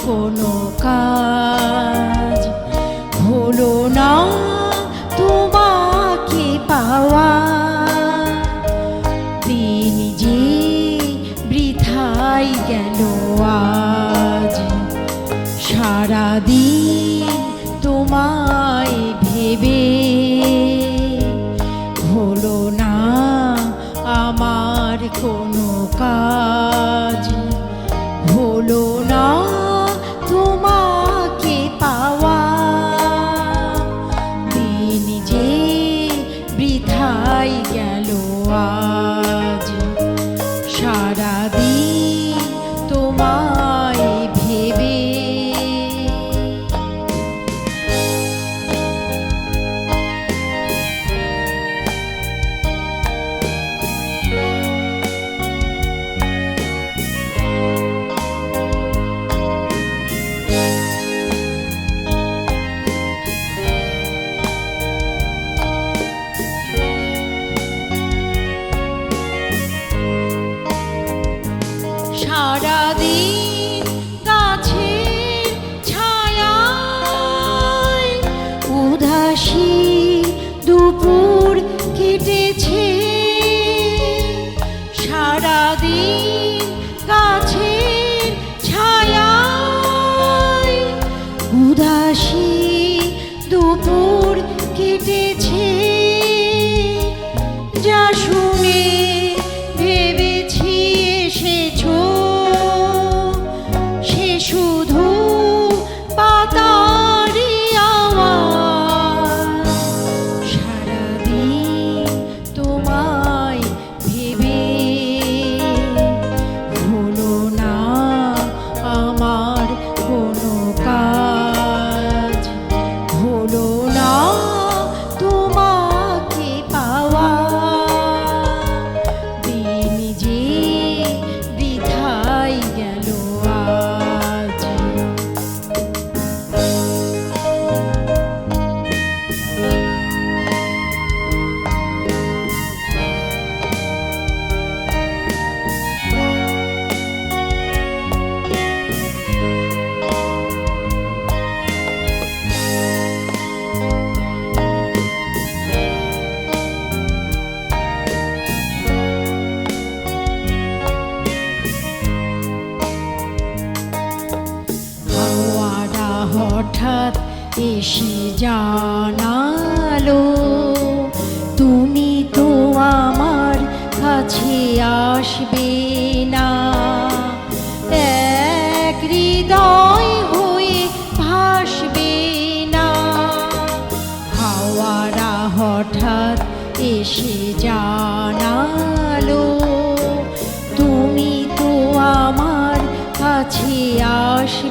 কোনো কাজ হলো না তোমাকে পাওয়া, দিন যে বৃথাই গেল আজ। সারাদিন তোমায় ভেবে হলো না আমার কোনো কাজ, হলো না তোমাকে পাওয়া, দিন যে বৃথাই গেল আজ। সারাদিন তোমায় ভেবে সারাদিন গাছের ছায়ায় উদাসী দুপুর কেটেছে। সারাদিন গাছের ছায়ায় উদাসী দুপুর কেটেছে। যা শুনে ভেবেছি এসেছো, সে শুধু পাতারই আওয়াজ। সারাদিন তোমায় ভেবে হলো না আমার কোনো কাজ, হলো না তোমাকে পাওয়া, দিন যে বৃথাই গেল আজ। হাওয়াটা হঠাৎ এসে জানালো তুমি তো আমার কাছে আসবে না। এক হৃদয় হয়ে ভাসবে না। হাওয়াটা হঠাৎ এসে জানালো তুমি তো আমার কাছে আসবে